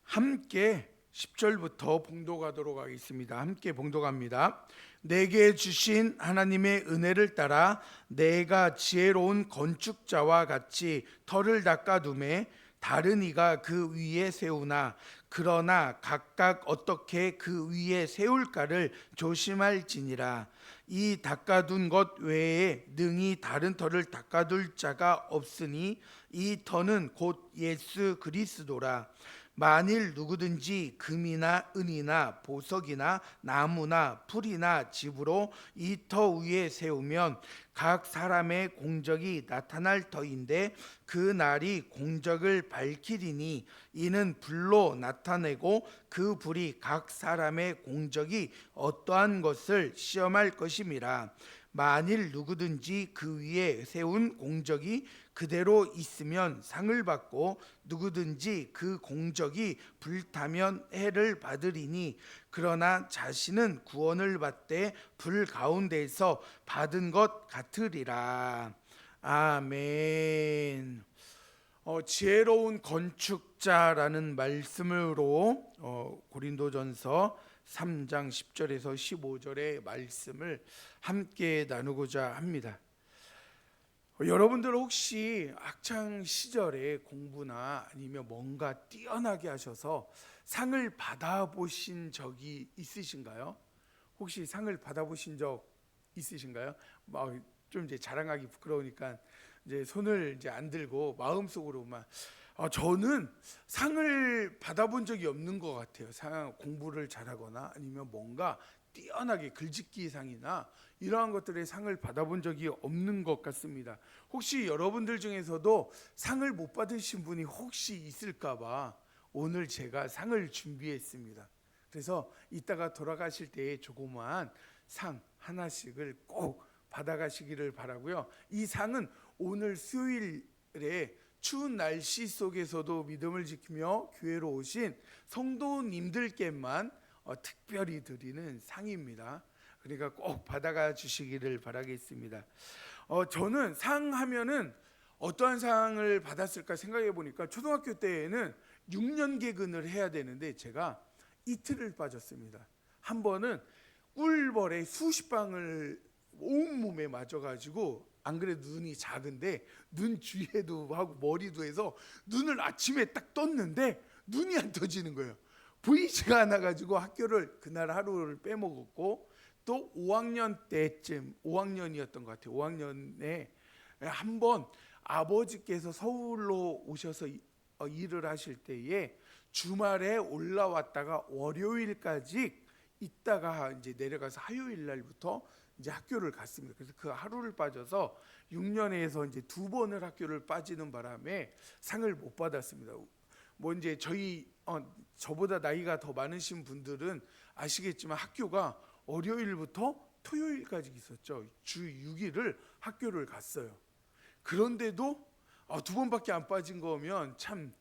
함께 10절부터 봉독하도록 하겠습니다. 함께 봉독합니다. 내게 주신 하나님의 은혜를 따라 내가 지혜로운 건축자와 같이 터를 닦아두매 다른 이가 그 위에 세우나 그러나 각각 어떻게 그 위에 세울까를 조심할지니라. 이 닦아둔 것 외에 능히 다른 터를 닦아둘 자가 없으니 이 터는 곧 예수 그리스도라. 만일 누구든지 금이나 은이나 보석이나 나무나 풀이나 집으로 이 터 위에 세우면 각 사람의 공적이 나타날 터인데 그 날이 공적을 밝히리니 이는 불로 나타내고 그 불이 각 사람의 공적이 어떠한 것을 시험할 것임이라. 만일 누구든지 그 위에 세운 공적이 그대로 있으면 상을 받고 누구든지 그 공적이 불타면 해를 받으리니 그러나 자신은 구원을 받되 불 가운데서 받은 것 같으리라. 아멘. 지혜로운 건축자라는 말씀으로 고린도전서 3장 10절에서 15절의 말씀을 함께 나누고자 합니다. 여러분들 혹시 학창 시절에 공부나 아니면 뭔가 뛰어나게 하셔서 상을 받아보신 적이 있으신가요? 혹시 상을 받아보신 적 있으신가요? 좀 이제 자랑하기 부끄러우니까 이제 손을 이제 안 들고 마음속으로만 저는 상을 받아본 적이 없는 것 같아요. 공부를 잘하거나 아니면 뭔가 뛰어나게 글짓기 상이나 이러한 것들의 상을 받아본 적이 없는 것 같습니다. 혹시 여러분들 중에서도 상을 못 받으신 분이 혹시 있을까봐 오늘 제가 상을 준비했습니다. 그래서 이따가 돌아가실 때에 조그마한 상 하나씩을 꼭 받아가시기를 바라고요. 이 상은 오늘 수요일에 추운 날씨 속에서도 믿음을 지키며 교회로 오신 성도님들께만 특별히 드리는 상입니다. 그러니까 꼭 받아가 주시기를 바라겠습니다. 저는 상 하면은 어떠한 상을 받았을까 생각해 보니까 초등학교 때에는 6년 개근을 해야 되는데 제가 이틀을 빠졌습니다. 한 번은 꿀벌에 수십 방을 온몸에 맞아가지고 안 그래도 눈이 작은데 눈 주위에도 하고 머리도 해서 눈을 아침에 딱 떴는데 눈이 안 떠지는 거예요. 보이지가 않아가지고 학교를 그날 하루를 빼먹었고 또 5학년 때쯤 5학년이었던 것 같아요. 5학년에 한번 아버지께서 서울로 오셔서 일을 하실 때에 주말에 올라왔다가 월요일까지 있다가 이제 내려가서 화요일 날부터 이제 학교를 갔습니다. 그래서 그 하루를 빠져서 6년에서 이제 2번을 학교를 빠지는 바람에 상을 못 받았습니다. 뭐 이제 저보다 나이가 더 많으신 분들은 아시겠지만 학교가 월요일부터 토요일까지 있었죠. 주 6일을 학교를 갔어요. 그런데도 2번밖에 안 빠진 거면 참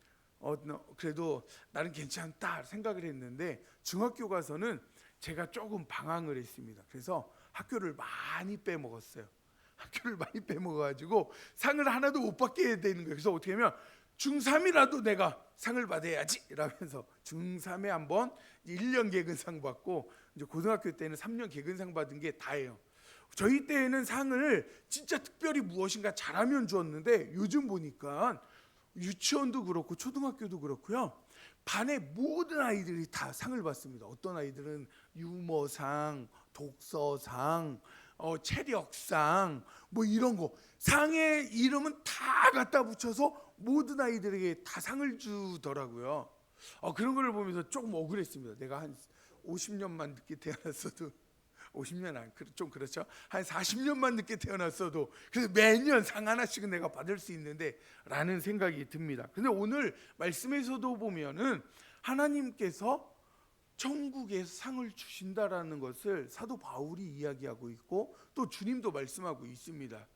그래도 나는 괜찮다 생각을 했는데 중학교 가서는 제가 조금 방황을 했습니다. 그래서 학교를 많이 빼먹었어요. 학교를 많이 빼먹어가지고 상을 하나도 못 받게 되는 거예요. 그래서 어떻게 하면 중3이라도 내가 상을 받아야지 라면서 중3에 한번 1년 개근상 받고 이제 고등학교 때는 3년 개근상 받은 게 다예요. 저희 때에는 상을 진짜 특별히 무엇인가 잘하면 주었는데 요즘 보니까 유치원도 그렇고 초등학교도 그렇고요. 반의 모든 아이들이 다 상을 받습니다. 어떤 아이들은 유머상, 독서상, 체력상 뭐 이런 거 상의 이름은 다 갖다 붙여서 모든 아이들에게 다 상을 주더라고요. 그런 걸 보면서 조금 억울했습니다. 내가 한 50년만 늦게 태어났어도 50년 좀 그렇죠. 한 40년만 늦게 태어났어도 그래서 매년 상 하나씩은 내가 받을 수 있는데 라는 생각이 듭니다. 근데 오늘 말씀에서도 보면은 하나님께서 천국에서 상을 주신다라는 것을 사도 바울이 이야기하고 있고 또 주님도 말씀하고 있습니다.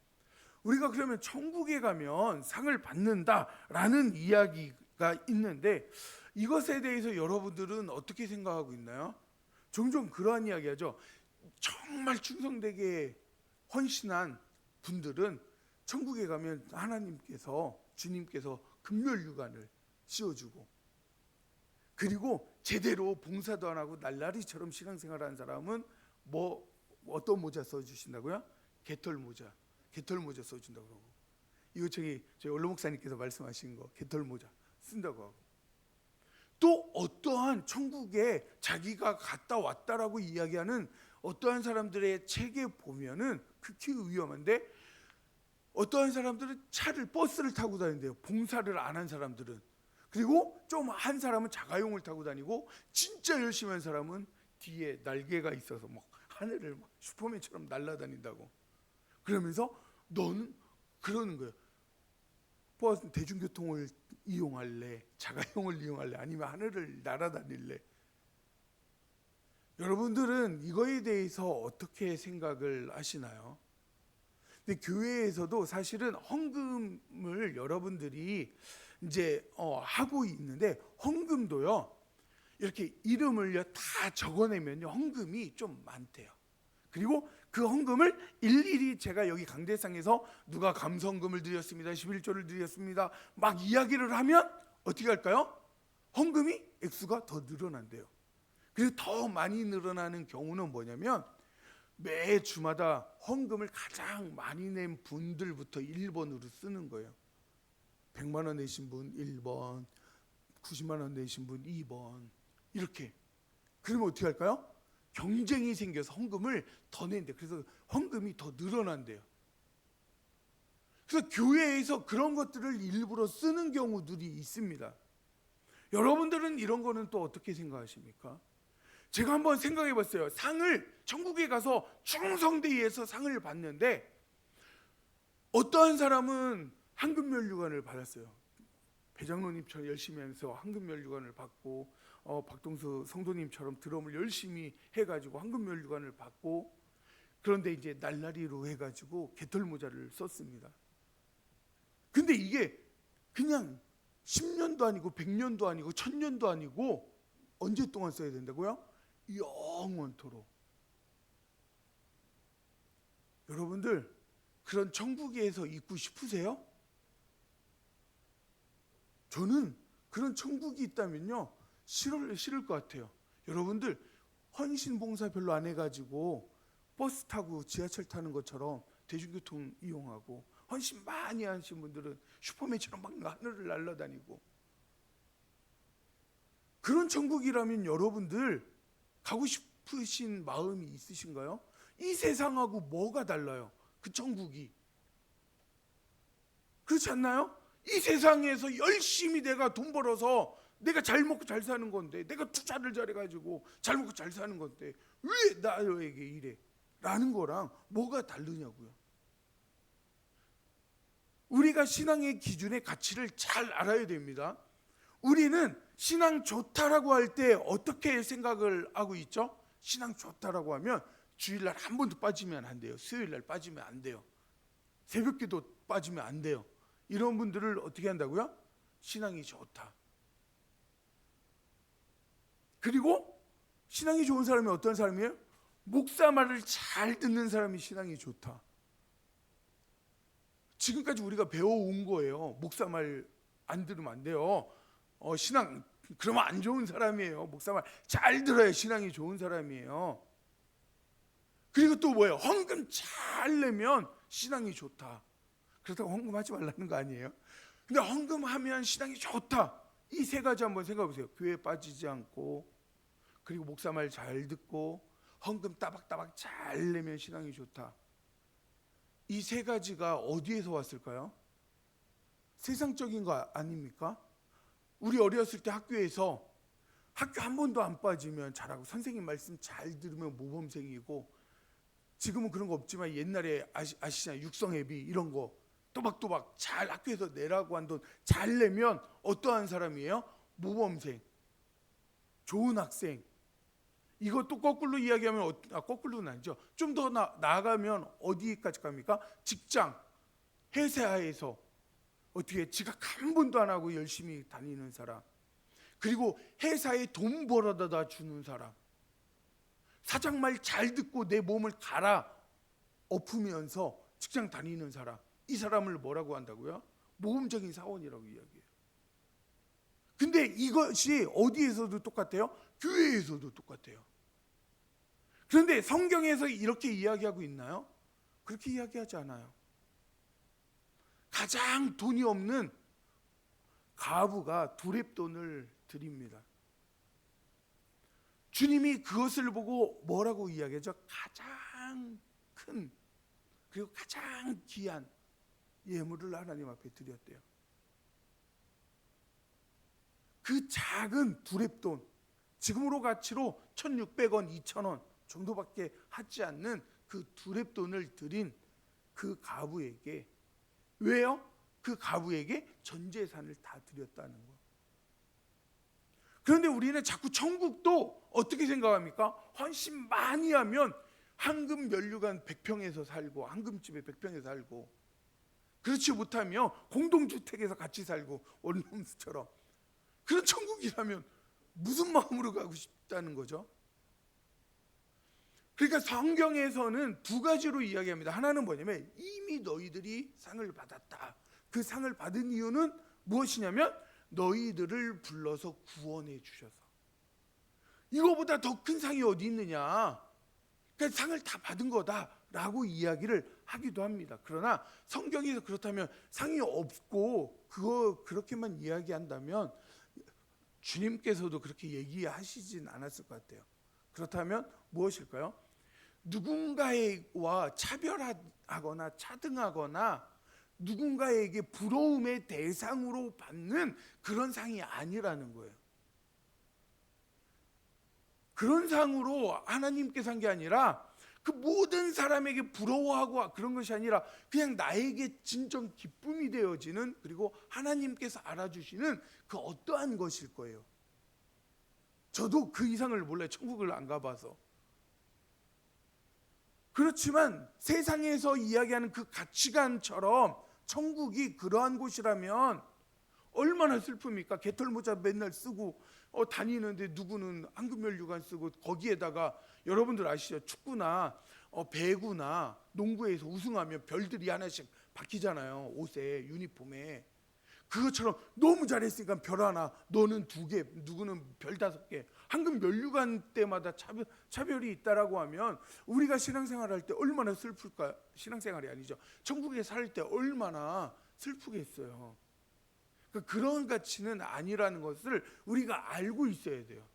우리가 그러면 천국에 가면 상을 받는다라는 이야기가 있는데 이것에 대해서 여러분들은 어떻게 생각하고 있나요? 종종 그러한 이야기하죠. 정말 충성되게 헌신한 분들은 천국에 가면 하나님께서 주님께서 금멸유관을 씌워주고 그리고 제대로 봉사도 안 하고 날라리처럼 신앙생활하는 사람은 어떤 모자 써주신다고요? 개털 모자 써준다고 그러고, 이거 저희 원로 목사님께서 말씀하신 거 개털 모자 쓴다고 하고, 또 어떠한 천국에 자기가 갔다 왔다라고 이야기하는 어떠한 사람들의 책에 보면은 극히 위험한데, 어떠한 사람들은 버스를 타고 다닌대요. 봉사를 안 한 사람들은. 그리고 좀 한 사람은 자가용을 타고 다니고, 진짜 열심히 한 사람은 뒤에 날개가 있어서 막 하늘을 막 슈퍼맨처럼 날아다닌다고. 그러면서 너는 그러는 거예요. 버스 대중교통을 이용할래, 자가용을 이용할래, 아니면 하늘을 날아다닐래? 여러분들은 이거에 대해서 어떻게 생각을 하시나요? 근데 교회에서도 사실은 헌금을 여러분들이 이제 하고 있는데, 헌금도요 이렇게 이름을 다 적어내면요 헌금이 좀 많대요. 그리고 그 헌금을 일일이 제가 여기 강대상에서 누가 감성금을 드렸습니다, 11조를 드렸습니다 막 이야기를 하면 어떻게 할까요? 헌금이 액수가 더 늘어난대요. 그래서 더 많이 늘어나는 경우는 뭐냐면, 매 주마다 헌금을 가장 많이 낸 분들부터 1번으로 쓰는 거예요. 100만 원 내신 분 1번, 90만 원 내신 분 2번, 이렇게. 그러면 어떻게 할까요? 경쟁이 생겨서 헌금을 더 낸대. 그래서 헌금이 더 늘어난대요. 그래서 교회에서 그런 것들을 일부러 쓰는 경우들이 있습니다. 여러분들은 이런 거는 또 어떻게 생각하십니까? 제가 한번 생각해 봤어요. 천국에 가서 충성대회에서 상을 받는데, 어떠한 사람은 황금면류관을 받았어요. 배장로님처럼 열심히 해서 황금면류관을 받고, 박동수 성도님처럼 드럼을 열심히 해가지고 황금면류관을 받고, 그런데 이제 날라리로 해가지고 개털 모자를 썼습니다. 근데 이게 그냥 10년도 아니고 100년도 아니고 1000년도 아니고 언제 동안 써야 된다고요? 영원토록. 여러분들 그런 천국에서 있고 싶으세요? 저는 그런 천국이 있다면요 싫을 것 같아요. 여러분들 헌신봉사 별로 안 해가지고 버스 타고 지하철 타는 것처럼 대중교통 이용하고, 헌신 많이 하신 분들은 슈퍼맨처럼 막 하늘을 날아다니고, 그런 천국이라면 여러분들 가고 싶으신 마음이 있으신가요? 이 세상하고 뭐가 달라요? 그 천국이. 그렇지 않나요? 이 세상에서 열심히 내가 돈 벌어서 내가 잘 먹고 잘 사는 건데, 내가 투자를 잘해가지고 잘 먹고 잘 사는 건데 왜 나에게 이래? 라는 거랑 뭐가 다르냐고요. 우리가 신앙의 기준의 가치를 잘 알아야 됩니다. 우리는 신앙 좋다라고 할 때 어떻게 생각을 하고 있죠? 신앙 좋다라고 하면 주일날 한 번도 빠지면 안 돼요. 수요일날 빠지면 안 돼요. 새벽기도 빠지면 안 돼요. 이런 분들을 어떻게 한다고요? 신앙이 좋다. 그리고 신앙이 좋은 사람이 어떤 사람이에요? 목사 말을 잘 듣는 사람이 신앙이 좋다. 지금까지 우리가 배워온 거예요. 목사 말 안 들으면 안 돼요. 신앙 그러면 안 좋은 사람이에요. 목사 말 잘 들어야 신앙이 좋은 사람이에요. 그리고 또 뭐예요? 헌금 잘 내면 신앙이 좋다. 그렇다고 헌금하지 말라는 거 아니에요? 근데 헌금하면 신앙이 좋다. 이 세 가지 한번 생각해 보세요. 교회에 빠지지 않고, 그리고 목사 말 잘 듣고, 헌금 따박따박 잘 내면 신앙이 좋다. 이 세 가지가 어디에서 왔을까요? 세상적인 거 아닙니까? 우리 어렸을 때 학교에서 학교 한 번도 안 빠지면 잘하고, 선생님 말씀 잘 들으면 모범생이고, 지금은 그런 거 없지만 옛날에 아시잖아요. 육성회비 이런 거 또박또박 잘 학교에서 내라고 한 돈 잘 내면 어떠한 사람이에요? 모범생, 좋은 학생. 이것도 거꾸로 이야기하면 거꾸로는 아니죠. 좀 더 나아가면 어디까지 갑니까? 직장, 회사에서 어떻게 지각 한 번도 안 하고 열심히 다니는 사람, 그리고 회사에 돈 벌어다 주는 사람, 사장 말 잘 듣고 내 몸을 갈아 엎으면서 직장 다니는 사람, 이 사람을 뭐라고 한다고요? 모범적인 사원이라고 이야기해요. 근데 이것이 어디에서도 똑같아요? 교회에서도 똑같아요. 그런데 성경에서 이렇게 이야기하고 있나요? 그렇게 이야기하지 않아요. 가장 돈이 없는 과부가 두렙돈을 드립니다. 주님이 그것을 보고 뭐라고 이야기하죠? 가장 큰 그리고 가장 귀한 예물을 하나님 앞에 드렸대요. 그 작은 두렙돈, 지금으로 가치로 1,600원, 2,000원 정도밖에 하지 않는 그 두렙돈을 드린 그 과부에게, 왜요? 그 과부에게 전 재산을 다 드렸다는 거. 그런데 우리는 자꾸 천국도 어떻게 생각합니까? 훨씬 많이 하면 황금 면류관 100평에서 살고, 황금집에 100평에서 살고, 그렇지 못하면 공동주택에서 같이 살고, 원룸스처럼. 그런 천국이라면 무슨 마음으로 가고 싶다는 거죠? 그러니까 성경에서는 두 가지로 이야기합니다. 하나는 뭐냐면 이미 너희들이 상을 받았다. 그 상을 받은 이유는 무엇이냐면 너희들을 불러서 구원해 주셔서. 이거보다 더 큰 상이 어디 있느냐? 그러니까 상을 다 받은 거다라고 이야기를 하기도 합니다. 그러나 성경에서 그렇다면 상이 없고 그렇게만 이야기한다면 주님께서도 그렇게 얘기하시진 않았을 것 같아요. 그렇다면 무엇일까요? 누군가와 차별하거나 차등하거나 누군가에게 부러움의 대상으로 받는 그런 상이 아니라는 거예요. 그런 상으로 하나님께 산 게 아니라 그 모든 사람에게 부러워하고 그런 것이 아니라 그냥 나에게 진정 기쁨이 되어지는, 그리고 하나님께서 알아주시는 그 어떠한 것일 거예요. 저도 그 이상을 몰라요. 천국을 안 가봐서. 그렇지만 세상에서 이야기하는 그 가치관처럼 천국이 그러한 곳이라면 얼마나 슬픕니까? 개털모자 맨날 쓰고 다니는데 누구는 황금면류관 쓰고, 거기에다가 여러분들 아시죠? 축구나 배구나 농구에서 우승하면 별들이 하나씩 바뀌잖아요. 옷에, 유니폼에. 그것처럼 너무 잘했으니까 별 하나, 너는 2개, 누구는 별 5개. 황금면류관 때마다 차별이 있다라고 하면 우리가 신앙생활할 때 얼마나 슬플까요? 신앙생활이 아니죠. 천국에 살 때 얼마나 슬프겠어요. 그런 가치는 아니라는 것을 우리가 알고 있어야 돼요.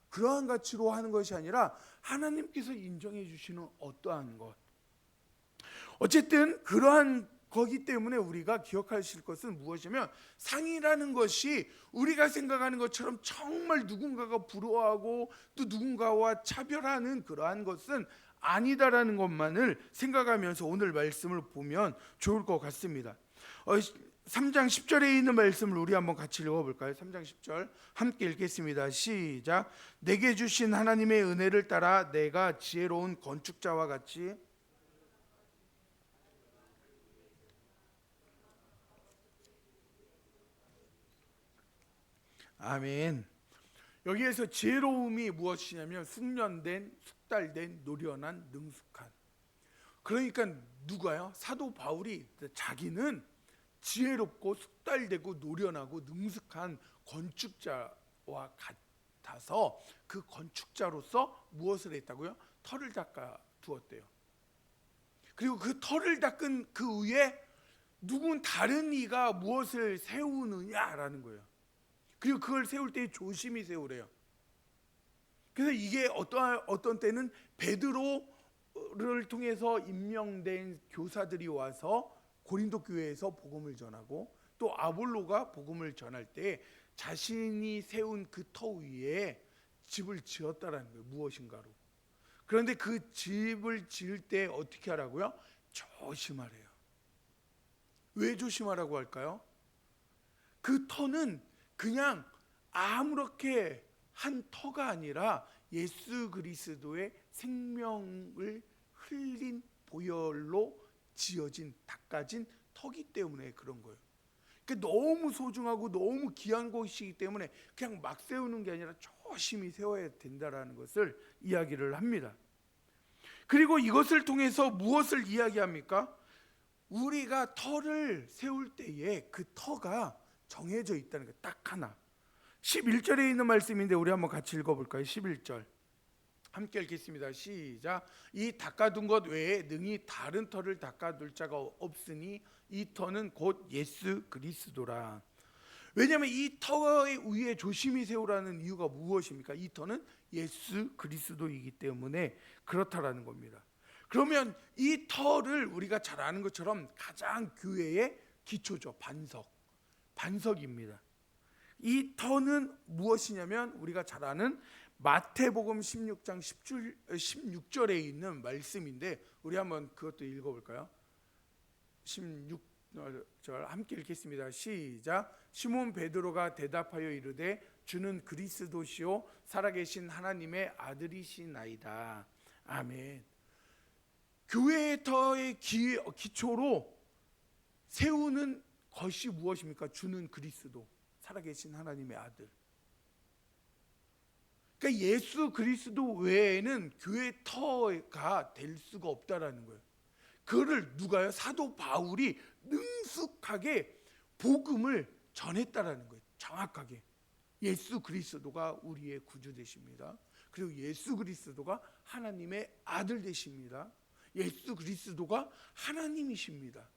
그러한 가치로 하는 것이 아니라 하나님께서 인정해 주시는 어떠한 것. 어쨌든 그러한 거기 때문에 우리가 기억하실 것은 무엇이냐면 상이라는 것이 우리가 생각하는 것처럼 정말 누군가가 부러워하고 또 누군가와 차별하는 그러한 것은 아니다라는 것만을 생각하면서 오늘 말씀을 보면 좋을 것 같습니다. 3장 10절에 있는 말씀을 우리 한번 같이 읽어볼까요? 3장 10절 함께 읽겠습니다. 시작. 내게 주신 하나님의 은혜를 따라 내가 지혜로운 건축자와 같이 아멘. 여기에서 지혜로움이 무엇이냐면 숙련된, 숙달된, 노련한, 능숙한. 그러니까 누가요? 사도 바울이 자기는 지혜롭고 숙달되고 노련하고 능숙한 건축자와 같아서 그 건축자로서 무엇을 했다고요? 터를 닦아 두었대요. 그리고 그 터를 닦은 그 위에 누군 다른 이가 무엇을 세우느냐라는 거예요. 그리고 그걸 세울 때 조심히 세우래요. 그래서 이게 어떤 때는 베드로를 통해서 임명된 교사들이 와서 고린도 교회에서 복음을 전하고, 또 아볼로가 복음을 전할 때 자신이 세운 그 터 위에 집을 지었다라는 거예요. 무엇인가로. 그런데 그 집을 지을 때 어떻게 하라고요? 조심하래요. 왜 조심하라고 할까요? 그 터는 그냥 아무렇게 한 터가 아니라 예수 그리스도의 생명을 흘린 보혈로 지어진, 닦아진 터기 때문에 그런 거예요. 그러니까 너무 소중하고 너무 귀한 곳이기 때문에 그냥 막 세우는 게 아니라 조심히 세워야 된다라는 것을 이야기를 합니다. 그리고 이것을 통해서 무엇을 이야기합니까? 우리가 터를 세울 때에 그 터가 정해져 있다는 거예요. 딱 하나. 11절에 있는 말씀인데 우리 한번 같이 읽어볼까요? 11절 함께 읽겠습니다. 시작. 이 닦아둔 것 외에 능히 다른 터를 닦아둘 자가 없으니 이 터는 곧 예수 그리스도라. 왜냐하면 이 터 위에 조심히 세우라는 이유가 무엇입니까? 이 터는 예수 그리스도이기 때문에 그렇다라는 겁니다. 그러면 이 터를 우리가 잘 아는 것처럼 가장 교회의 기초죠. 반석입니다. 이 터는 무엇이냐면 우리가 잘 아는 마태복음 16장 16절에 있는 말씀인데 우리 한번 그것도 읽어볼까요? 16절 함께 읽겠습니다. 시작. 시몬 베드로가 대답하여 이르되 주는 그리스도시요 살아계신 하나님의 아들이시나이다. 아멘. 교회의 터의 기초로 세우는 것이 무엇입니까? 주는 그리스도, 살아계신 하나님의 아들. 그러니까 예수 그리스도 외에는 교회의 터가 될 수가 없다라는 거예요. 그거를 누가요? 사도 바울이 능숙하게 복음을 전했다라는 거예요. 정확하게. 예수 그리스도가 우리의 구주 되십니다. 그리고 예수 그리스도가 하나님의 아들 되십니다. 예수 그리스도가 하나님이십니다.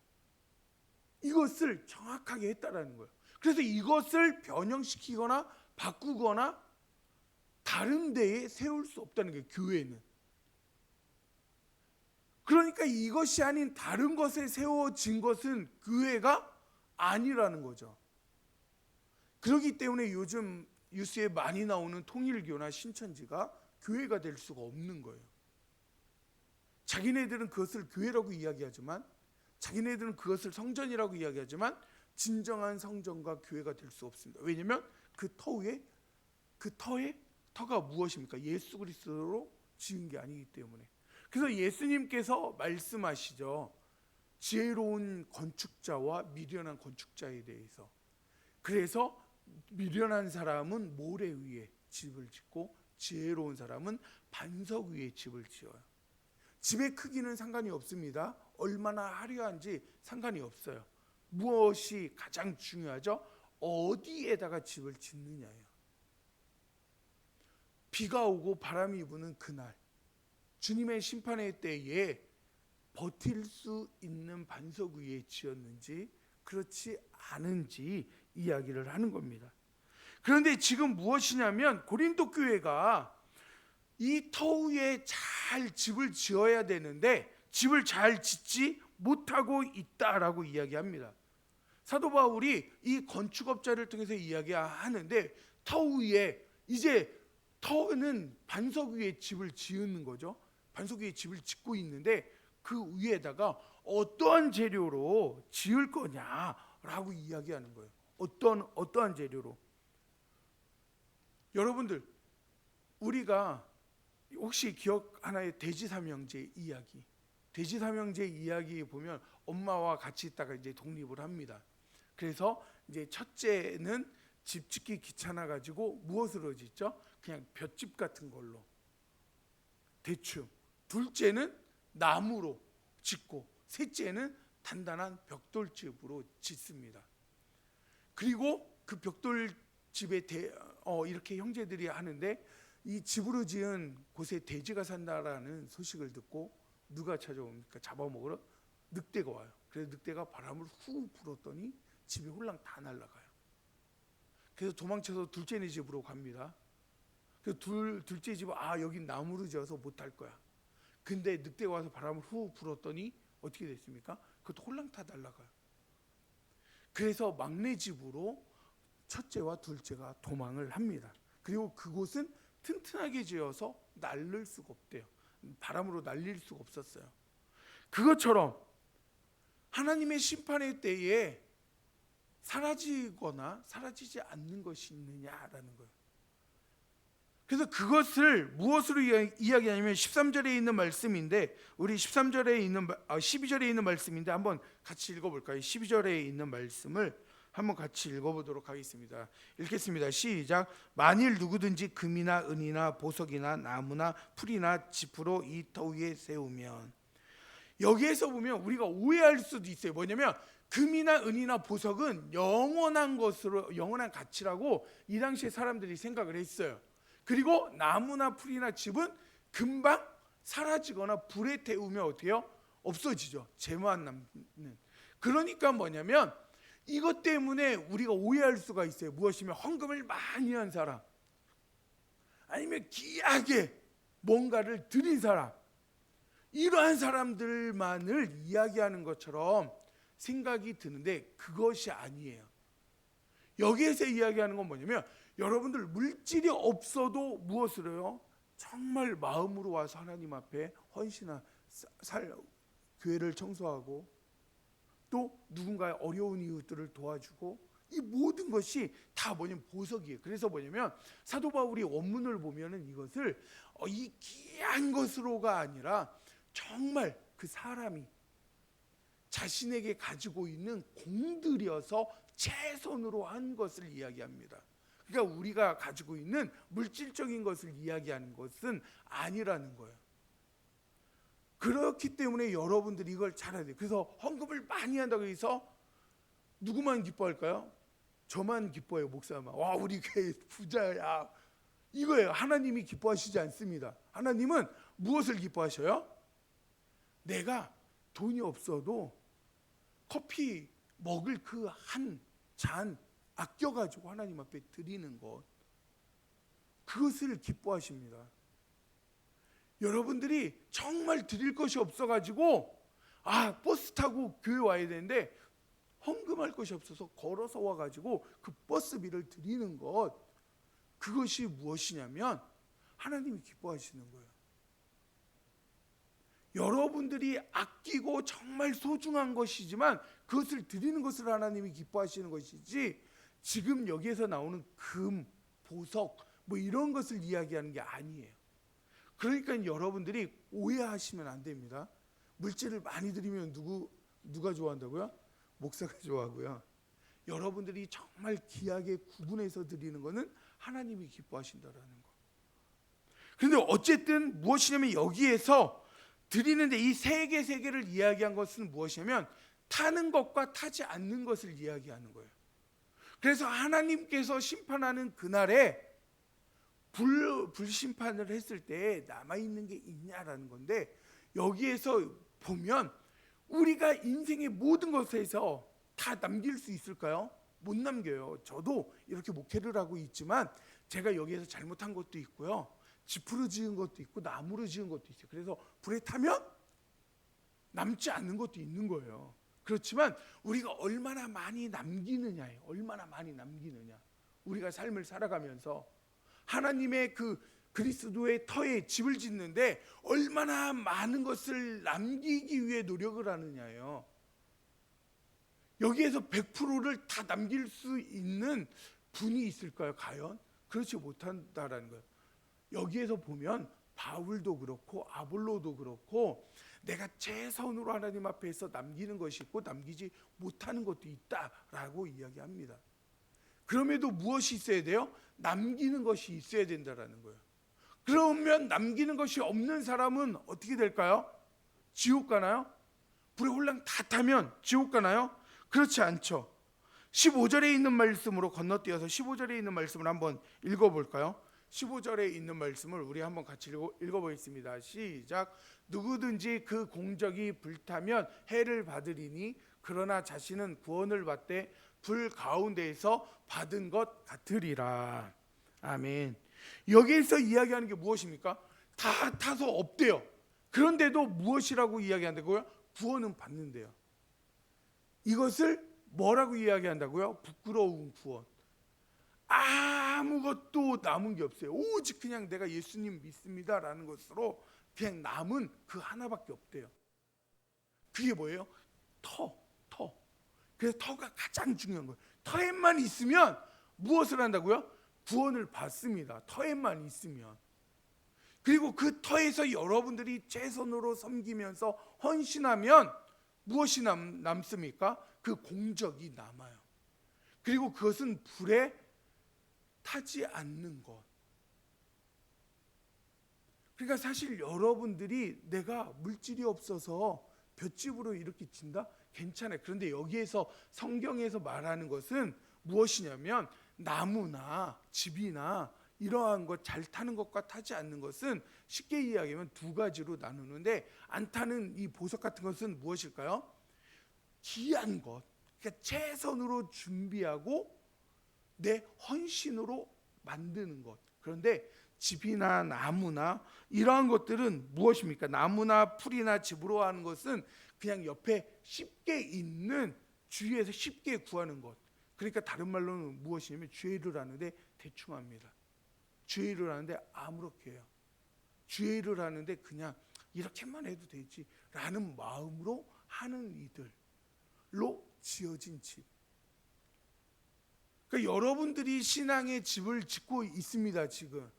이것을 정확하게 했다라는 거예요. 그래서 이것을 변형시키거나 바꾸거나 다른 데에 세울 수 없다는 거예요. 교회는. 그러니까 이것이 아닌 다른 것에 세워진 것은 교회가 아니라는 거죠. 그렇기 때문에 요즘 뉴스에 많이 나오는 통일교나 신천지가 교회가 될 수가 없는 거예요. 자기네들은 그것을 교회라고 이야기하지만, 자기네들은 그것을 성전이라고 이야기하지만 진정한 성전과 교회가 될 수 없습니다. 왜냐하면 그 터가 무엇입니까? 예수 그리스도로 지은 게 아니기 때문에. 그래서 예수님께서 말씀하시죠. 지혜로운 건축자와 미련한 건축자에 대해서. 그래서 미련한 사람은 모래 위에 집을 짓고 지혜로운 사람은 반석 위에 집을 지어요. 집의 크기는 상관이 없습니다. 얼마나 화려한지 상관이 없어요. 무엇이 가장 중요하죠? 어디에다가 집을 짓느냐예요. 비가 오고 바람이 부는 그날, 주님의 심판의 때에 버틸 수 있는 반석 위에 지었는지 그렇지 않은지 이야기를 하는 겁니다. 그런데 지금 무엇이냐면 고린도 교회가 이 터 위에 잘 집을 지어야 되는데 집을 잘 짓지 못하고 있다라고 이야기합니다. 사도 바울이 이 건축업자를 통해서 이야기하는데 터 위에 이제 터는 반석 위에 집을 지은 거죠. 반석 위에 집을 짓고 있는데 그 위에다가 어떠한 재료로 지을 거냐라고 이야기하는 거예요. 어떠한 재료로? 여러분들 우리가 혹시 기억하나요? 돼지삼형제 이야기. 돼지삼형제 이야기 보면 엄마와 같이 있다가 이제 독립을 합니다. 그래서 이제 첫째는 집 짓기 귀찮아 가지고 무엇으로 짓죠? 그냥 볏짚 같은 걸로 대충. 둘째는 나무로 짓고 셋째는 단단한 벽돌집으로 짓습니다. 그리고 그 벽돌집에 이렇게 형제들이 하는데 이 집으로 지은 곳에 돼지가 산다라는 소식을 듣고 누가 찾아옵니까? 잡아먹으러 늑대가 와요. 그래서 늑대가 바람을 후 불었더니 집이 홀랑 다 날아가요. 그래서 도망쳐서 둘째네 집으로 갑니다. 그 둘째 집은 여긴 나무로 지어서 못할 거야. 근데 늑대가 와서 바람을 후 불었더니 어떻게 됐습니까? 그것도 홀랑 다 날아가요. 그래서 막내 집으로 첫째와 둘째가 도망을 합니다. 그리고 그곳은 튼튼하게 지어서 날릴 수가 없대요. 바람으로 날릴 수가 없었어요. 그것처럼 하나님의 심판의 때에 사라지거나 사라지지 않는 것이 있느냐라는 거예요. 그래서 그것을 무엇으로 이야기하냐면 13절에 있는 말씀인데 우리 12절에 있는 말씀인데 한번 같이 읽어볼까요? 12절에 있는 말씀을 한번 같이 읽어보도록 하겠습니다. 읽겠습니다. 시작. 만일 누구든지 금이나 은이나 보석이나 나무나 풀이나 짚으로 이 터 위에 세우면. 여기에서 보면 우리가 오해할 수도 있어요. 뭐냐면 금이나 은이나 보석은 영원한 것으로, 영원한 가치라고 이 당시에 사람들이 생각을 했어요. 그리고 나무나 풀이나 집은 금방 사라지거나 불에 태우면 어떻게 해요? 없어지죠. 재만 남는. 그러니까 뭐냐면 이것 때문에 우리가 오해할 수가 있어요. 무엇이면 헌금을 많이 한 사람, 아니면 귀하게 뭔가를 드린 사람, 이러한 사람들만을 이야기하는 것처럼 생각이 드는데 그것이 아니에요. 여기에서 이야기하는 건 뭐냐면 여러분들 물질이 없어도 무엇을 해요? 정말 마음으로 와서 하나님 앞에 헌신한 교회를 청소하고 또 누군가의 어려운 이웃들을 도와주고, 이 모든 것이 다 뭐냐면 보석이에요. 그래서 뭐냐면 사도 바울이 원문을 보면은 이것을 이 귀한 것으로가 아니라 정말 그 사람이 자신에게 가지고 있는 공들여서 최선으로 한 것을 이야기합니다. 그러니까 우리가 가지고 있는 물질적인 것을 이야기하는 것은 아니라는 거예요. 그렇기 때문에 여러분들이 이걸 잘해야 돼요. 그래서 헌금을 많이 한다고 해서 누구만 기뻐할까요? 저만 기뻐해요. 목사만. 와, 우리 교회 부자야. 이거예요. 하나님이 기뻐하시지 않습니다. 하나님은 무엇을 기뻐하셔요? 내가 돈이 없어도 커피 먹을 그 한 잔 아껴가지고 하나님 앞에 드리는 것, 그것을 기뻐하십니다. 여러분들이 정말 드릴 것이 없어가지고 버스 타고 교회 와야 되는데 헌금할 것이 없어서 걸어서 와가지고 그 버스비를 드리는 것, 그것이 무엇이냐면 하나님이 기뻐하시는 거예요. 여러분들이 아끼고 정말 소중한 것이지만 그것을 드리는 것을 하나님이 기뻐하시는 것이지, 지금 여기에서 나오는 금, 보석 뭐 이런 것을 이야기하는 게 아니에요. 그러니까 여러분들이 오해하시면 안 됩니다. 물질을 많이 드리면 누가 좋아한다고요? 목사가 좋아하고요. 여러분들이 정말 귀하게 구분해서 드리는 것은 하나님이 기뻐하신다라는 거. 그런데 어쨌든 무엇이냐면 여기에서 드리는데 이 세계를 이야기한 것은 무엇이냐면 타는 것과 타지 않는 것을 이야기하는 거예요. 그래서 하나님께서 심판하는 그날에 불심판을 했을 때 남아있는 게 있냐라는 건데, 여기에서 보면 우리가 인생의 모든 것에서 다 남길 수 있을까요? 못 남겨요. 저도 이렇게 목회를 하고 있지만 제가 여기에서 잘못한 것도 있고요, 지푸로 지은 것도 있고 나무로 지은 것도 있어요. 그래서 불에 타면 남지 않는 것도 있는 거예요. 그렇지만 우리가 얼마나 많이 남기느냐예요. 얼마나 많이 남기느냐. 우리가 삶을 살아가면서 하나님의 그 그리스도의 터에 집을 짓는데 얼마나 많은 것을 남기기 위해 노력을 하느냐예요. 여기에서 100%를 다 남길 수 있는 분이 있을까요? 과연? 그렇지 못한다라는 거예요. 여기에서 보면 바울도 그렇고 아볼로도 그렇고 내가 최선으로 하나님 앞에서 남기는 것이 있고 남기지 못하는 것도 있다라고 이야기합니다. 그럼에도 무엇이 있어야 돼요? 남기는 것이 있어야 된다라는 거예요. 그러면 남기는 것이 없는 사람은 어떻게 될까요? 지옥 가나요? 불에 홀랑 다 타면 지옥 가나요? 그렇지 않죠. 15절에 있는 말씀으로 건너뛰어서 15절에 있는 말씀을 한번 읽어볼까요? 15절에 있는 말씀을 우리 한번 같이 읽어보겠습니다. 시작. 누구든지 그 공적이 불타면 해를 받으리니 그러나 자신은 구원을 받되 불 가운데에서 받은 것 같으리라. 아멘. 여기에서 이야기하는 게 무엇입니까? 다 타서 없대요. 그런데도 무엇이라고 이야기한다고요? 구원은 받는데요. 이것을 뭐라고 이야기한다고요? 부끄러운 구원. 아무것도 남은 게 없어요. 오직 그냥 내가 예수님 믿습니다라는 것으로 그냥 남은 그 하나밖에 없대요. 그게 뭐예요? 터. 그래서 터가 가장 중요한 거예요. 터에만 있으면 무엇을 한다고요? 구원을 받습니다. 터에만 있으면. 그리고 그 터에서 여러분들이 최선으로 섬기면서 헌신하면 무엇이 남습니까? 그 공적이 남아요. 그리고 그것은 불에 타지 않는 것. 그러니까 사실 여러분들이 내가 물질이 없어서 볏집으로 이렇게 진다? 괜찮아요. 그런데 여기에서 성경에서 말하는 것은 무엇이냐면 나무나 집이나 이러한 것 잘 타는 것과 타지 않는 것은 쉽게 이야기하면 두 가지로 나누는데 안 타는 이 보석 같은 것은 무엇일까요? 귀한 것, 그러니까 최선으로 준비하고 내 헌신으로 만드는 것. 그런데 집이나 나무나 이러한 것들은 무엇입니까? 나무나 풀이나 집으로 하는 것은 그냥 옆에 쉽게 있는 주위에서 쉽게 구하는 것. 그러니까 다른 말로는 무엇이냐면 주의 일을 하는데 대충 합니다. 주의 일을 하는데 아무렇게 해요. 주의 일을 하는데 그냥 이렇게만 해도 되지 라는 마음으로 하는 이들로 지어진 집. 그러니까 여러분들이 신앙의 집을 짓고 있습니다 지금.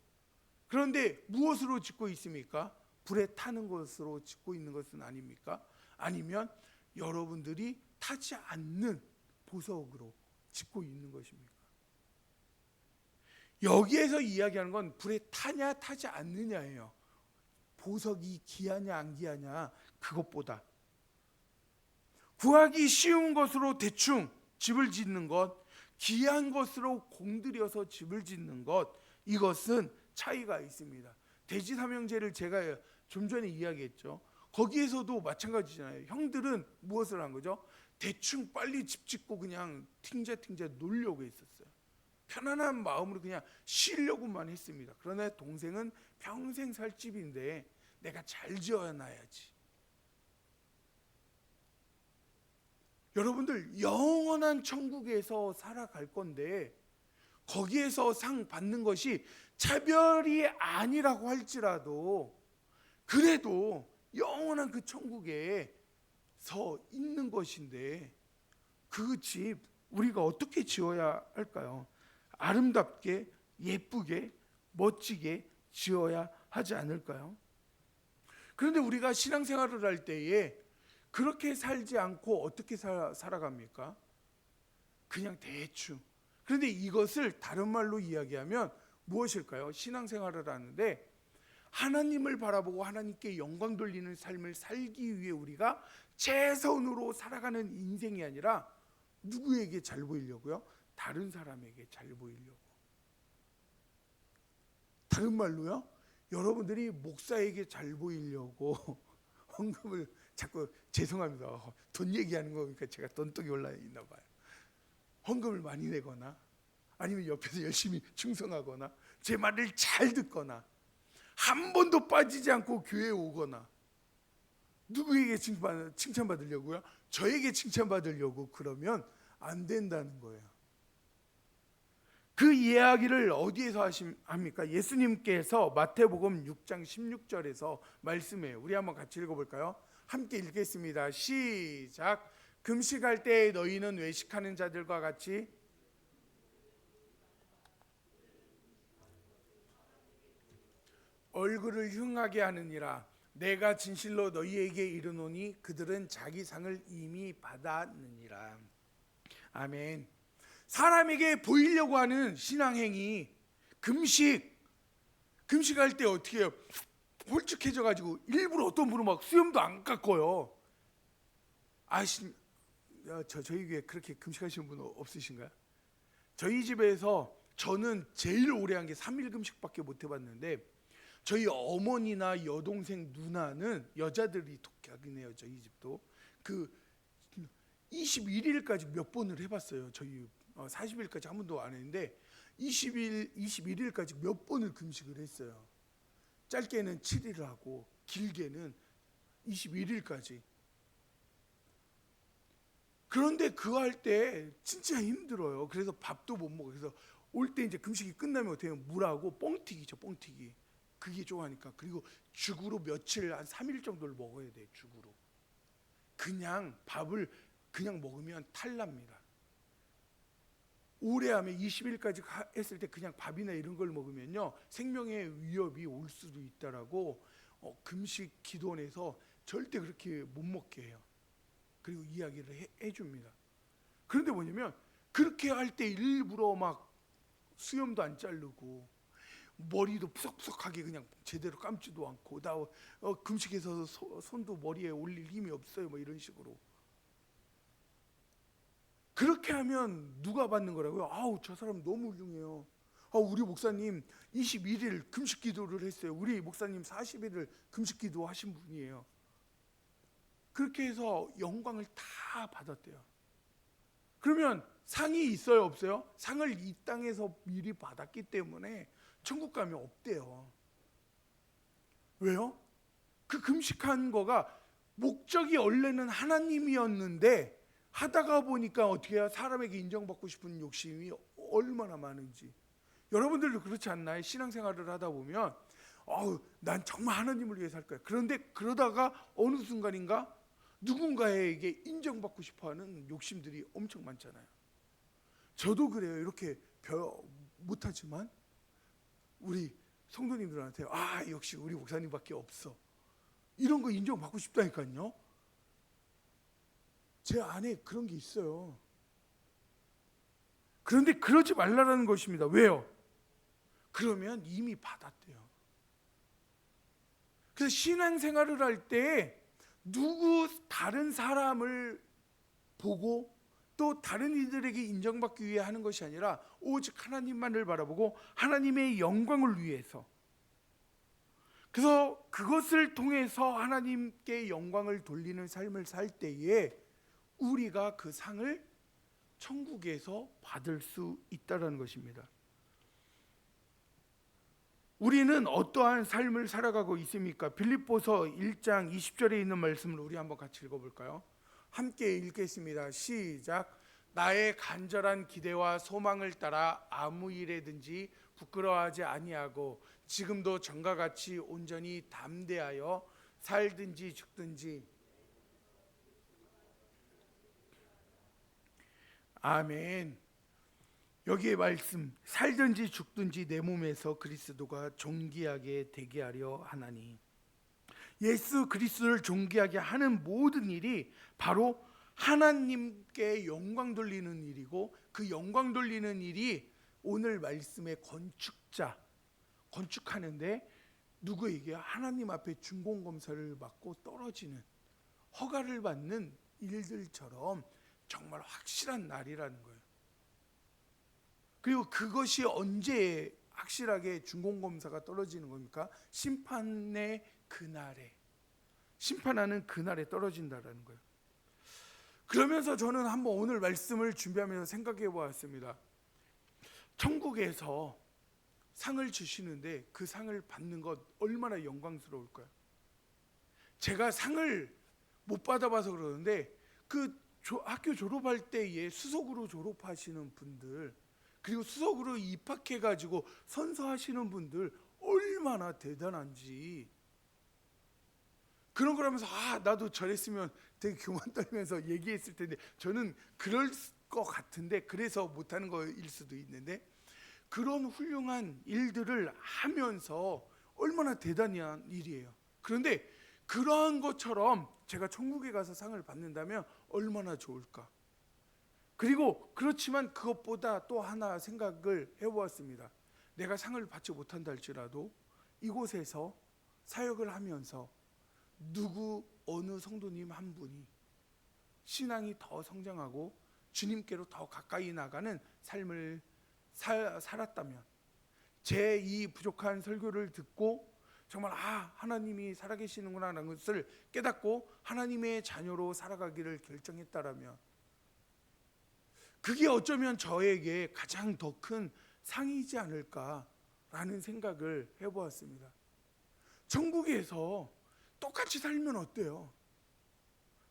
그런데 무엇으로 짓고 있습니까? 불에 타는 것으로 짓고 있는 것은 아닙니까? 아니면 여러분들이 타지 않는 보석으로 짓고 있는 것입니까? 여기에서 이야기하는 건 불에 타냐 타지 않느냐예요. 보석이 귀하냐 안 귀하냐 그것보다 구하기 쉬운 것으로 대충 집을 짓는 것, 귀한 것으로 공들여서 집을 짓는 것, 이것은 차이가 있습니다. 대지사명제를 제가 좀 전에 이야기했죠. 거기에서도 마찬가지잖아요. 형들은 무엇을 한 거죠? 대충 빨리 집 짓고 그냥 팅자팅자 놀려고 했었어요. 편안한 마음으로 그냥 쉬려고만 했습니다. 그러나 동생은 평생 살 집인데 내가 잘 지어놔야지. 여러분들 영원한 천국에서 살아갈 건데 거기에서 상 받는 것이 차별이 아니라고 할지라도 그래도 영원한 그 천국에 서 있는 것인데 그 집 우리가 어떻게 지어야 할까요? 아름답게 예쁘게 멋지게 지어야 하지 않을까요? 그런데 우리가 신앙생활을 할 때에 그렇게 살지 않고 어떻게 살아갑니까? 그냥 대충. 그런데 이것을 다른 말로 이야기하면 무엇일까요? 신앙생활을 하는데 하나님을 바라보고 하나님께 영광 돌리는 삶을 살기 위해 우리가 최선으로 살아가는 인생이 아니라 누구에게 잘 보이려고요? 다른 사람에게 잘 보이려고. 다른 말로요? 여러분들이 목사에게 잘 보이려고 헌금을 자꾸 죄송합니다. 돈 얘기하는 거니까 제가 돈독이 올라 있나 봐요. 헌금을 많이 내거나 아니면 옆에서 열심히 충성하거나 제 말을 잘 듣거나 한 번도 빠지지 않고 교회에 오거나 누구에게 칭찬받으려고요? 저에게 칭찬받으려고 그러면 안 된다는 거예요. 그 이야기를 어디에서 합니까? 예수님께서 마태복음 6장 16절에서 말씀해요. 우리 한번 같이 읽어볼까요? 함께 읽겠습니다. 시작. 금식할 때 너희는 외식하는 자들과 같이 얼굴을 흉하게 하느니라. 내가 진실로 너희에게 이르노니 그들은 자기 상을 이미 받았느니라. 아멘. 사람에게 보이려고 하는 신앙행위, 금식할 때 어떻게 해요? 홀쭉해져 가지고 일부러 어떤 분은 막 수염도 안 깎아요. 저희 교회 그렇게 금식하시는 분 없으신가요? 저희 집에서 저는 제일 오래 한 게 3일 금식밖에 못 해봤는데 저희 어머니나 여동생 누나는 여자들이 독하긴 해요. 저희 집도 그 21일까지 몇 번을 해봤어요. 저희 40일까지 한 번도 안 했는데 21일까지 몇 번을 금식을 했어요. 짧게는 7일을 하고 길게는 21일까지. 그런데 그거 할 때 진짜 힘들어요. 그래서 밥도 못 먹어요. 그래서 올 때 이제 금식이 끝나면 어떻게 해요? 물하고 뻥튀기죠, 뻥튀기. 그게 좋아하니까. 그리고 죽으로 며칠 한 3일 정도를 먹어야 돼요. 죽으로. 그냥 밥을 그냥 먹으면 탈납니다. 오래 하면 20일까지 했을 때 그냥 밥이나 이런 걸 먹으면요 생명의 위협이 올 수도 있다라고 금식 기도원에서 절대 그렇게 못 먹게 해요. 그리고 이야기를 해줍니다. 그런데 뭐냐면 그렇게 할 때 일부러 막 수염도 안 자르고 머리도 푸석푸석하게 그냥 제대로 감지도 않고 금식해서 손도 머리에 올릴 힘이 없어요. 뭐 이런 식으로. 그렇게 하면 누가 받는 거라고요? 아우, 저 사람 너무 훌륭해요. 우리 목사님 21일 금식 기도를 했어요. 우리 목사님 40일을 금식 기도하신 분이에요. 그렇게 해서 영광을 다 받았대요. 그러면 상이 있어요, 없어요? 상을 이 땅에서 미리 받았기 때문에 천국 가면 없대요. 왜요? 그 금식한 거가 목적이 원래는 하나님이었는데 하다가 보니까 어떻게 해요? 사람에게 인정받고 싶은 욕심이 얼마나 많은지. 여러분들도 그렇지 않나요? 신앙생활을 하다 보면 난 정말 하나님을 위해 살 거야. 그런데 그러다가 어느 순간인가 누군가에게 인정받고 싶어하는 욕심들이 엄청 많잖아요. 저도 그래요. 이렇게 못하지만 우리 성도님들한테 역시 우리 목사님밖에 없어, 이런 거 인정받고 싶다니까요. 제 안에 그런 게 있어요. 그런데 그러지 말라는 것입니다. 왜요? 그러면 이미 받았대요. 그래서 신앙생활을 할 때 다른 사람을 보고 또 다른 이들에게 인정받기 위해 하는 것이 아니라 오직 하나님만을 바라보고 하나님의 영광을 위해서, 그래서 그것을 통해서 하나님께 영광을 돌리는 삶을 살 때에 우리가 그 상을 천국에서 받을 수 있다는 것입니다. 우리는 어떠한 삶을 살아가고 있습니까? 빌립보서 1장 20절에 있는 말씀을 우리 한번 같이 읽어볼까요? 함께 읽겠습니다. 시작. 나의 간절한 기대와 소망을 따라 아무 일에든지 부끄러워하지 아니하고 지금도 전과 같이 온전히 담대하여 살든지 죽든지. 아멘. 여기에 말씀, 살든지 죽든지 내 몸에서 그리스도가 존귀하게 되게 하려 하나니. 예수 그리스도를 존귀하게 하는 모든 일이 바로 하나님께 영광 돌리는 일이고, 그 영광 돌리는 일이 오늘 말씀의 건축하는데 누구에게? 하나님 앞에 준공검사를 받고 떨어지는, 허가를 받는 일들처럼 정말 확실한 날이라는 거예요. 그리고 그것이 언제 확실하게 준공검사가 떨어지는 겁니까? 심판의 그날에, 심판하는 그날에 떨어진다라는 거예요. 그러면서 저는 한번 오늘 말씀을 준비하면서 생각해 보았습니다. 천국에서 상을 주시는데 그 상을 받는 것 얼마나 영광스러울까요? 제가 상을 못 받아봐서 그러는데 그 학교 졸업할 때에 수석으로 졸업하시는 분들, 그리고 수석으로 입학해가지고 선서하시는 분들 얼마나 대단한지, 그런 거라면서 나도 저랬으면 되게 교만 떨면서 얘기했을 텐데, 저는 그럴 것 같은데 그래서 못하는 거일 수도 있는데, 그런 훌륭한 일들을 하면서 얼마나 대단한 일이에요. 그런데 그러한 것처럼 제가 천국에 가서 상을 받는다면 얼마나 좋을까. 그리고 그렇지만 그것보다 또 하나 생각을 해보았습니다. 내가 상을 받지 못한다 할지라도 이곳에서 사역을 하면서 어느 성도님 한 분이 신앙이 더 성장하고 주님께로 더 가까이 나가는 삶을 살았다면, 제 이 부족한 설교를 듣고 정말 하나님이 살아계시는구나 라는 것을 깨닫고 하나님의 자녀로 살아가기를 결정했다라면, 그게 어쩌면 저에게 가장 더 큰 상이지 않을까라는 생각을 해보았습니다. 천국에서 똑같이 살면 어때요?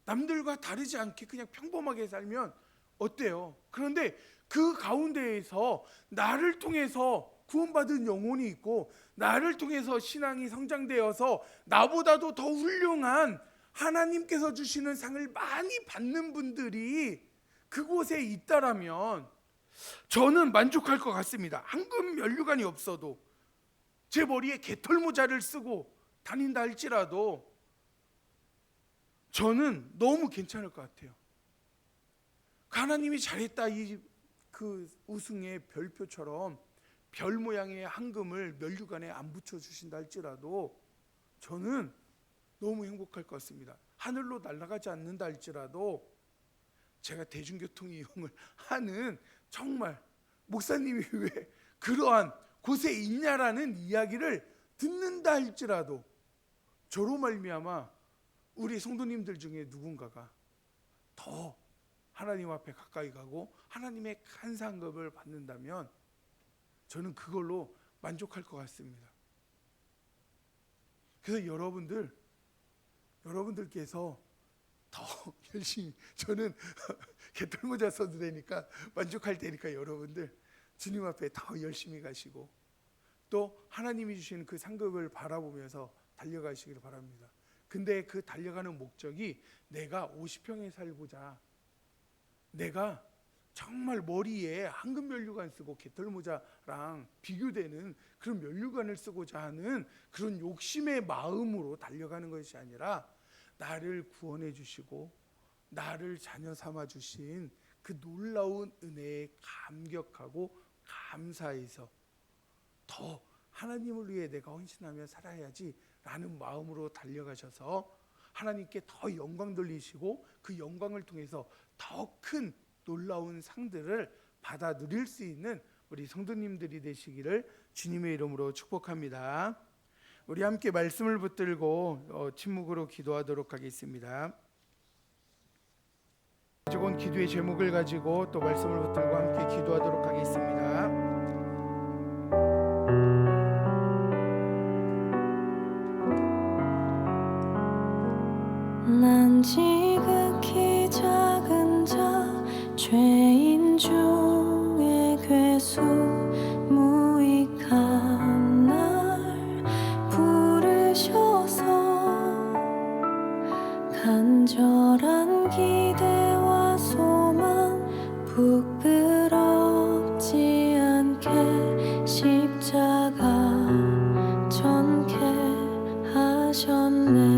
남들과 다르지 않게 그냥 평범하게 살면 어때요? 그런데 그 가운데에서 나를 통해서 구원받은 영혼이 있고, 나를 통해서 신앙이 성장되어서 나보다도 더 훌륭한 하나님께서 주시는 상을 많이 받는 분들이 그곳에 있다라면 저는 만족할 것 같습니다. 황금 면류관이 없어도, 제 머리에 개털모자를 쓰고 다닌다 할지라도 저는 너무 괜찮을 것 같아요. 하나님이 잘했다, 그 우승의 별표처럼 별 모양의 황금을 면류관에 안 붙여 주신다 할지라도 저는 너무 행복할 것 같습니다. 하늘로 날아가지 않는다 할지라도 제가 대중교통 이용을 하는 정말 목사님이 왜 그러한 곳에 있냐라는 이야기를 듣는다 할지라도 저로 말미암아 우리 성도님들 중에 누군가가 더 하나님 앞에 가까이 가고 하나님의 큰 상급을 받는다면 저는 그걸로 만족할 것 같습니다. 그래서 여러분들께서 더 열심히, 저는 개털모자 써도 되니까 만족할 테니까 여러분들 주님 앞에 더 열심히 가시고 또 하나님이 주시는 그 상급을 바라보면서 달려가시길 바랍니다. 근데 그 달려가는 목적이 내가 50평에 살고자, 내가 정말 머리에 황금 면류관 쓰고 개털모자랑 비교되는 그런 면류관을 쓰고자 하는 그런 욕심의 마음으로 달려가는 것이 아니라 나를 구원해 주시고 나를 자녀 삼아 주신 그 놀라운 은혜에 감격하고 감사해서 더 하나님을 위해 내가 헌신하며 살아야지 라는 마음으로 달려가셔서 하나님께 더 영광 돌리시고 그 영광을 통해서 더 큰 놀라운 상들을 받아 누릴 수 있는 우리 성도님들이 되시기를 주님의 이름으로 축복합니다. 우리 함께 말씀을 붙들고 침묵으로 기도하도록 하겠습니다. 가지고 온 기도의 제목을 가지고 또 말씀을 붙들고 함께 기도하도록 하겠습니다. 난 지극히 작은 자 죄인 중에 괴수 무익한 날 부르셔서 간절한 기대와 소망 부끄럽지 않게 십자가 전케 하셨네.